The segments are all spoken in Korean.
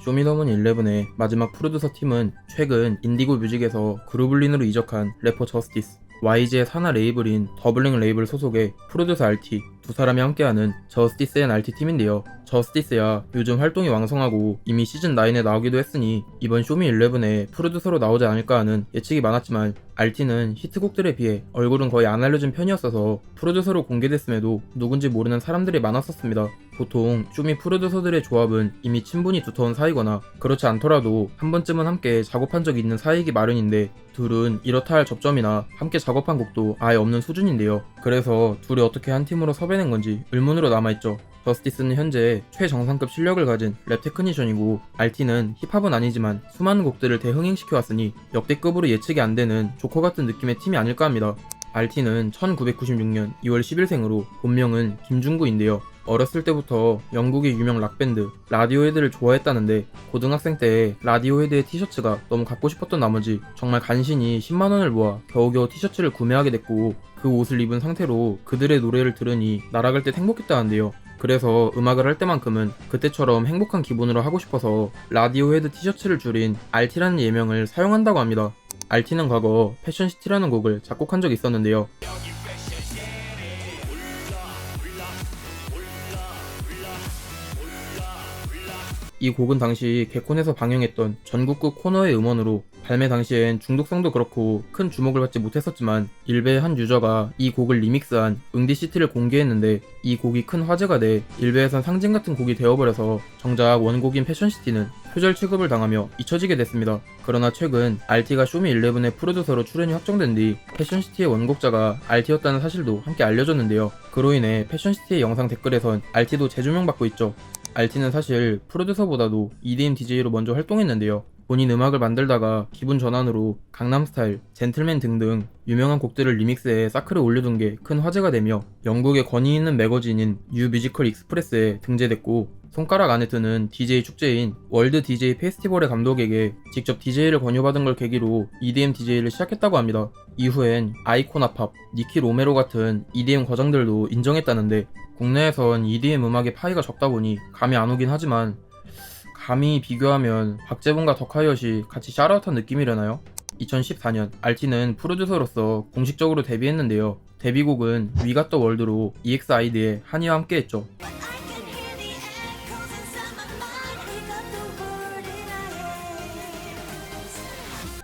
쇼미더머니 11의 마지막 프로듀서 팀은 최근 인디고 뮤직에서 그루블린으로 이적한 래퍼 저스티스, YG의 산하 레이블인 더블링 레이블 소속의 프로듀서 RT 두 사람이 함께하는 저스티스 앤 RT 팀인데요. 저스티스야 요즘 활동이 왕성하고 이미 시즌9에 나오기도 했으니 이번 쇼미11에 프로듀서로 나오지 않을까 하는 예측이 많았지만 RT는 히트곡들에 비해 얼굴은 거의 안 알려진 편이었어서 프로듀서로 공개됐음에도 누군지 모르는 사람들이 많았었습니다. 보통 쇼미 프로듀서들의 조합은 이미 친분이 두터운 사이거나 그렇지 않더라도 한 번쯤은 함께 작업한 적이 있는 사이이기 마련인데 둘은 이렇다 할 접점이나 함께 작업한 곡도 아예 없는 수준인데요. 그래서 둘이 어떻게 한 팀으로 섭외된 건지 의문으로 남아있죠. 저스티스는 현재 최정상급 실력을 가진 랩 테크니션이고 RT는 힙합은 아니지만 수많은 곡들을 대흥행시켜왔으니 역대급으로 예측이 안되는 조커 같은 느낌의 팀이 아닐까 합니다. RT는 1996년 2월 10일생으로 본명은 김중구인데요. 어렸을 때부터 영국의 유명 락밴드 라디오헤드를 좋아했다는데 고등학생 때 라디오헤드의 티셔츠가 너무 갖고 싶었던 나머지 정말 간신히 10만원을 모아 겨우겨우 티셔츠를 구매하게 됐고 그 옷을 입은 상태로 그들의 노래를 들으니 날아갈 때 행복했다는데요. 그래서 음악을 할 때만큼은 그때처럼 행복한 기분으로 하고 싶어서 라디오헤드 티셔츠를 줄인 RT라는 예명을 사용한다고 합니다. RT는 과거 패션시티라는 곡을 작곡한 적이 있었는데요. 이 곡은 당시 개콘에서 방영했던 전국급 코너의 음원으로 발매 당시엔 중독성도 그렇고 큰 주목을 받지 못했었지만 일베의 한 유저가 이 곡을 리믹스한 응디시티를 공개했는데 이 곡이 큰 화제가 돼 일베에선 상징 같은 곡이 되어버려서 정작 원곡인 패션시티는 표절 취급을 당하며 잊혀지게 됐습니다. 그러나 최근 RT가 쇼미11의 프로듀서로 출연이 확정된 뒤 패션시티의 원곡자가 RT였다는 사실도 함께 알려졌는데요. 그로 인해 패션시티의 영상 댓글에선 RT도 재조명받고 있죠. RT는 사실 프로듀서보다도 EDM DJ로 먼저 활동했는데요. 본인 음악을 만들다가 기분 전환으로 강남스타일, 젠틀맨 등등 유명한 곡들을 리믹스해 사클에 올려둔 게 큰 화제가 되며 영국의 권위 있는 매거진인 뉴 뮤지컬 익스프레스에 등재됐고 손가락 안에 드는 DJ 축제인 월드 DJ 페스티벌의 감독에게 직접 DJ를 권유받은 걸 계기로 EDM DJ를 시작했다고 합니다. 이후엔 아이코나팝, 니키 로메로 같은 EDM 과장들도 인정했다는데 국내에선 EDM 음악의 파이가 적다 보니 감이 안 오긴 하지만 감히 비교하면 박재범과 덕하이엇이 같이 샤라웃한 느낌이려나요? 2014년 RT는 프로듀서로서 공식적으로 데뷔했는데요. 데뷔곡은 We Got The World로 EXID의 한이와 함께했죠.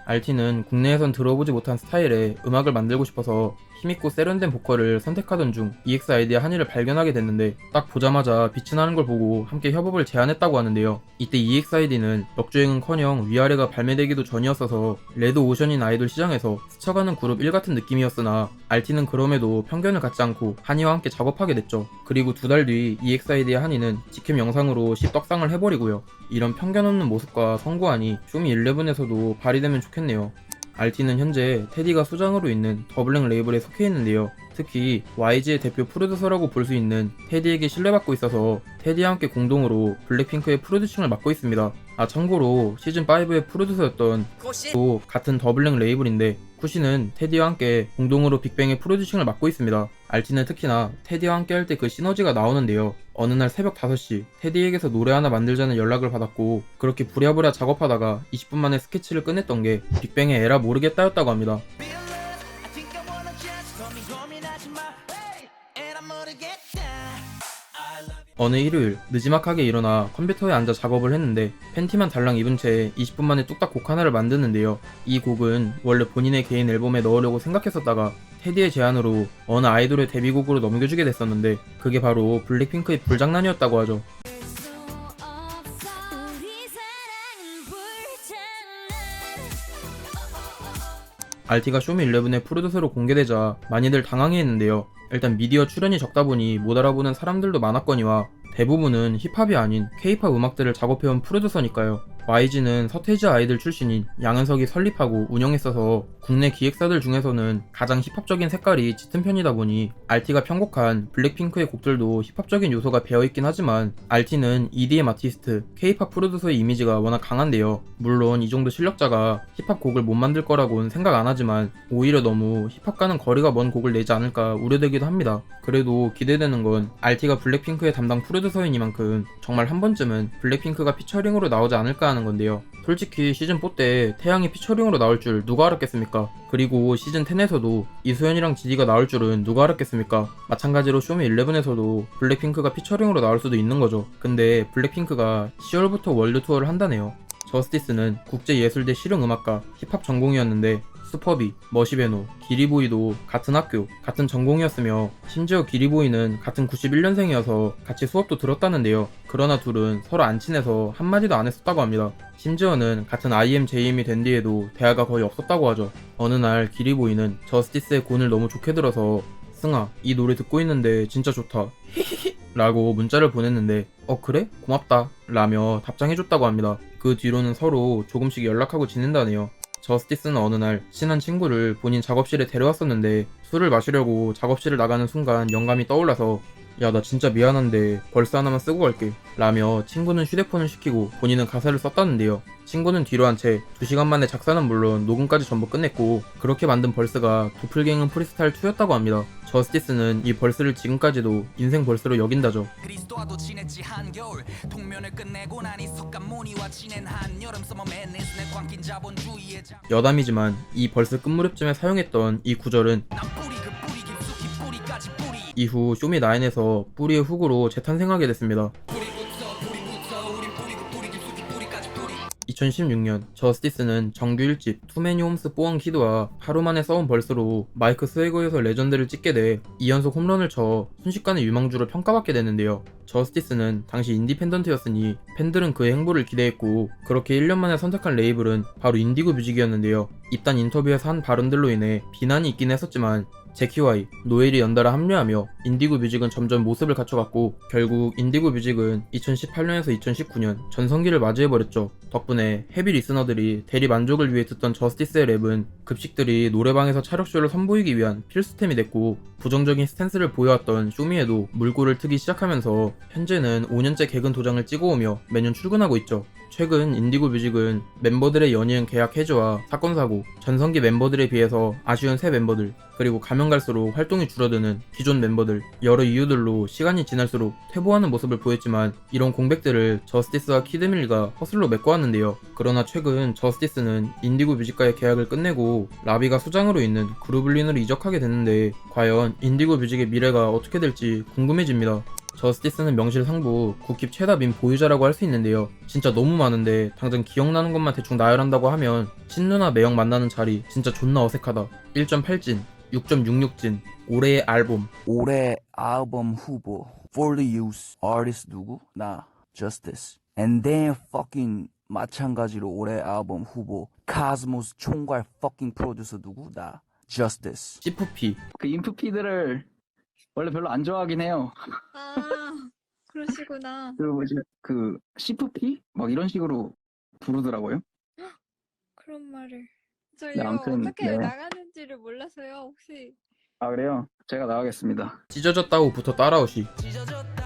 RT는 국내에선 들어보지 못한 스타일의 음악을 만들고 싶어서 힘있고 세련된 보컬을 선택하던 중 EXID의 한이를 발견하게 됐는데 딱 보자마자 빛이 나는 걸 보고 함께 협업을 제안했다고 하는데요. 이때 EXID는 역주행은커녕 위아래가 발매되기도 전이었어서 레드오션인 아이돌 시장에서 스쳐가는 그룹 1 같은 느낌이었으나 RT는 그럼에도 편견을 갖지 않고 한이와 함께 작업하게 됐죠. 그리고 2달 뒤 EXID의 한이는 직캠 영상으로 십떡상을 해버리고요. 이런 편견 없는 모습과 성구하니 쇼미11에서도 발휘되면 좋겠네요. RT는 현재 테디가 수장으로 있는 더블링 레이블에 속해 있는데요. 특히 YG의 대표 프로듀서라고 볼 수 있는 테디에게 신뢰받고 있어서 테디와 함께 공동으로 블랙핑크의 프로듀싱을 맡고 있습니다. 참고로 시즌5의 프로듀서였던 또 같은 더블링 레이블인데 쿠시는 테디와 함께 공동으로 빅뱅의 프로듀싱을 맡고 있습니다. RT는 특히나 테디와 함께 할 때 그 시너지가 나오는데요. 어느 날 새벽 5시 테디에게서 노래 하나 만들자는 연락을 받았고 그렇게 부랴부랴 작업하다가 20분 만에 스케치를 끝냈던 게 빅뱅의 에라 모르겠다였다고 합니다. 어느 일요일 느지막하게 일어나 컴퓨터에 앉아 작업을 했는데 팬티만 달랑 입은 채 20분 만에 뚝딱 곡 하나를 만드는데요. 이 곡은 원래 본인의 개인 앨범에 넣으려고 생각했었다가 테디의 제안으로 어느 아이돌의 데뷔곡으로 넘겨주게 됐었는데 그게 바로 블랙핑크의 불장난이었다고 하죠. RT가 쇼미11의 프로듀서로 공개되자 많이들 당황해했는데요. 일단 미디어 출연이 적다 보니 못 알아보는 사람들도 많았거니와 대부분은 힙합이 아닌 K-팝 음악들을 작업해온 프로듀서니까요. YG는 서태지 아이들 출신인 양은석이 설립하고 운영했어서 국내 기획사들 중에서는 가장 힙합적인 색깔이 짙은 편이다 보니 RT가 편곡한 블랙핑크의 곡들도 힙합적인 요소가 배어있긴 하지만 RT는 EDM 아티스트, K-팝 프로듀서의 이미지가 워낙 강한데요. 물론 이 정도 실력자가 힙합 곡을 못 만들 거라고는 생각 안 하지만 오히려 너무 힙합과는 거리가 먼 곡을 내지 않을까 우려되기도 합니다. 그래도 기대되는 건 RT가 블랙핑크의 담당 프로듀서이니만큼 정말 한 번쯤은 블랙핑크가 피처링으로 나오지 않을까 하는 건데요. 솔직히 시즌4 때 태양이 피처링으로 나올 줄 누가 알았겠습니까? 그리고 시즌10에서도 이수연이랑 지디가 나올 줄은 누가 알았겠습니까? 마찬가지로 쇼미11에서도 블랙핑크가 피처링으로 나올 수도 있는 거죠. 근데 블랙핑크가 10월부터 월드 투어를 한다네요. 저스티스는 국제예술대 실용음악과 힙합 전공이었는데 슈퍼비, 머시베노, 기리보이도 같은 학교, 같은 전공이었으며 심지어 기리보이는 같은 91년생이어서 같이 수업도 들었다는데요. 그러나 둘은 서로 안 친해서 한마디도 안 했었다고 합니다. 심지어는 같은 IM, JM이 된 뒤에도 대화가 거의 없었다고 하죠. 어느 날 기리보이는 저스티스의 곤을 너무 좋게 들어서 승아, 이 노래 듣고 있는데 진짜 좋다. 라고 문자를 보냈는데 그래? 고맙다 라며 답장해줬다고 합니다. 그 뒤로는 서로 조금씩 연락하고 지낸다네요. 저스티스는 어느 날 친한 친구를 본인 작업실에 데려왔었는데 술을 마시려고 작업실을 나가는 순간 영감이 떠올라서 야, 나 진짜 미안한데 벌스 하나만 쓰고 갈게 라며 친구는 휴대폰을 시키고 본인은 가사를 썼다는데요. 친구는 뒤로 한 채 2시간 만에 작사는 물론 녹음까지 전부 끝냈고 그렇게 만든 벌스가 도플갱은 프리스타일 2였다고 합니다. 저스티스는 이 벌스를 지금까지도 인생 벌스로 여긴다죠. 그리스도와도 지냈지 한겨울 동면을 끝내고 나니 석가모니와 지낸 한여름 서머 매니스 내 광긴 자본주의의 여담이지만 이 벌스 끝무렵쯤에 사용했던 이 구절은 난 뿌리 그 뿌리 깊숙이 뿌리까지 뿌리 이후 쇼미9에서 뿌리의 훅으로 재탄생하게 됐습니다. 뿌리부터 우리 뿌리 그 뿌리 깊숙이 뿌리까지 뿌리 2016년 저스티스는 정규 1집 투매니 홈스 뽀엉 키드와 하루 만에 써온 벌스로 마이크 스웨거에서 레전드를 찍게 돼 2연속 홈런을 쳐 순식간에 유망주로 평가받게 되는데요. 저스티스는 당시 인디펜던트였으니 팬들은 그의 행보를 기대했고 그렇게 1년 만에 선택한 레이블은 바로 인디고 뮤직이었는데요. 입단 인터뷰에서 한 발언들로 인해 비난이 있긴 했었지만 제키와이, 노엘이 연달아 합류하며 인디고 뮤직은 점점 모습을 갖춰갔고 결국 인디고 뮤직은 2018년에서 2019년 전성기를 맞이해버렸죠. 덕분에 헤비 리스너들이 대리 만족을 위해 듣던 저스티스의 랩은 급식들이 노래방에서 차력쇼를 선보이기 위한 필수템이 됐고 부정적인 스탠스를 보여왔던 쇼미에도 물꼬를 트기 시작하면서 현재는 5년째 개근 도장을 찍어오며 매년 출근하고 있죠. 최근 인디고 뮤직은 멤버들의 연이은 계약 해지와 사건 사고, 전성기 멤버들에 비해서 아쉬운 새 멤버들, 그리고 가면 갈수록 활동이 줄어드는 기존 멤버들, 여러 이유들로 시간이 지날수록 퇴보하는 모습을 보였지만 이런 공백들을 저스티스와 키드밀리가 허슬로 메꿔왔는데요. 그러나 최근 저스티스는 인디고 뮤직과의 계약을 끝내고 라비가 수장으로 있는 그루블린으로 이적하게 됐는데 과연 인디고 뮤직의 미래가 어떻게 될지 궁금해집니다. 저스티스는 명실상부 국힙 최다 밈 보유자라고 할 수 있는데요. 진짜 너무 많은데 당장 기억나는 것만 대충 나열한다고 하면 신누나 매형 만나는 자리 진짜 존나 어색하다. 1.8진, 6.66진, 올해의 앨범. 올해 앨범 후보 For the Youth 아티스트 누구? 나 Justice. And then fucking 마찬가지로 올해 앨범 후보 카스모스 총괄 fucking 프로듀서 누구? 나 Justice. C2P. 그 인프피들을 원래 별로 안 좋아하긴 해요. 아, 그러시구나. 그 뭐지 그 CFP 막 이런 식으로 부르더라고요. 그런 말을. 저 네, 이거 아무튼, 어떻게 네. 나가는지를 몰라서요. 혹시 아 그래요? 제가 나가겠습니다. 찢어졌다고부터 따라오시. 찢어졌다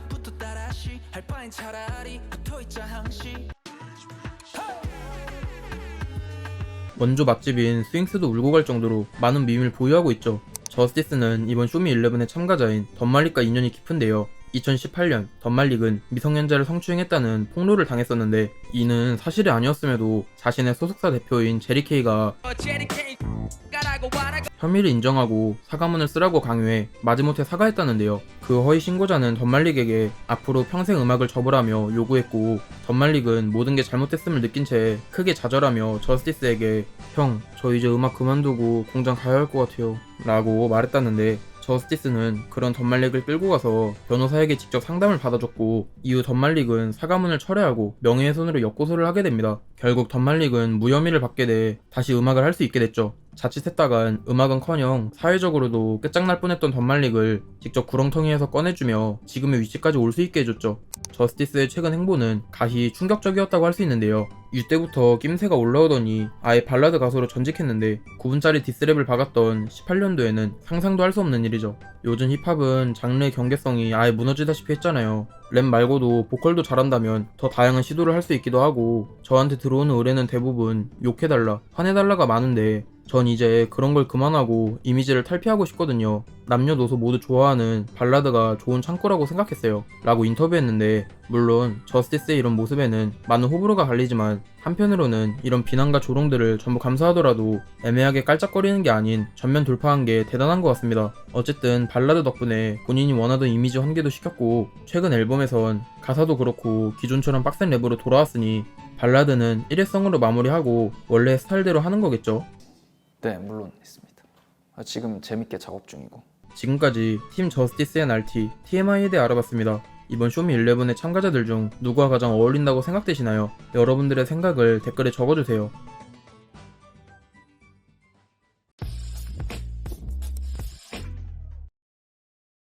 붙어 따라시 할 바엔 차라리 붙어있자 항시 원조 맛집인 스윙스도 울고 갈 정도로 많은 밈을 보유하고 있죠. 저스티스는 이번 쇼미11의 참가자인 덤말릭과 인연이 깊은데요. 2018년 덤말릭은 미성년자를 성추행했다는 폭로를 당했었는데 이는 사실이 아니었음에도 자신의 소속사 대표인 제리케이가 혐의를 인정하고 사과문을 쓰라고 강요해 마지못해 사과했다는데요. 그 허위 신고자는 덤말릭에게 앞으로 평생 음악을 접으라며 요구했고 덤말릭은 모든 게 잘못됐음을 느낀 채 크게 좌절하며 저스티스에게 형, 저 이제 음악 그만두고 공장 가야 할 것 같아요 라고 말했다는데 저스티스는 그런 덤말릭을 끌고 가서 변호사에게 직접 상담을 받아줬고 이후 덤말릭은 사과문을 철회하고 명예훼손으로 역고소를 하게 됩니다. 결국 덤말릭은 무혐의를 받게 돼 다시 음악을 할 수 있게 됐죠. 자칫했다간 음악은커녕 사회적으로도 끝장날 뻔했던 덤말릭을 직접 구렁텅이에서 꺼내주며 지금의 위치까지 올 수 있게 해줬죠. 저스티스의 최근 행보는 가히 충격적이었다고 할 수 있는데요. 이때부터 낌새가 올라오더니 아예 발라드 가수로 전직했는데 9분짜리 디스랩을 박았던 18년도에는 상상도 할 수 없는 일이죠. 요즘 힙합은 장르의 경계성이 아예 무너지다시피 했잖아요. 랩 말고도 보컬도 잘한다면 더 다양한 시도를 할 수 있기도 하고 저한테 들어오는 의뢰는 대부분 욕해달라, 화내달라가 많은데 전 이제 그런 걸 그만하고 이미지를 탈피하고 싶거든요. 남녀노소 모두 좋아하는 발라드가 좋은 창구라고 생각했어요. 라고 인터뷰했는데 물론 저스티스의 이런 모습에는 많은 호불호가 갈리지만 한편으로는 이런 비난과 조롱들을 전부 감사하더라도 애매하게 깔짝거리는 게 아닌 전면 돌파한 게 대단한 것 같습니다. 어쨌든 발라드 덕분에 본인이 원하던 이미지 환기도 시켰고 최근 앨범에선 가사도 그렇고 기존처럼 빡센 랩으로 돌아왔으니 발라드는 일회성으로 마무리하고 원래 스타일대로 하는 거겠죠. 네, 물론 있습니다. 지금 재밌게 작업 중이고. 지금까지 팀 저스티스 앤 RT, TMI에 대해 알아봤습니다. 이번 쇼미11의 참가자들 중 누구와 가장 어울린다고 생각되시나요? 여러분들의 생각을 댓글에 적어주세요.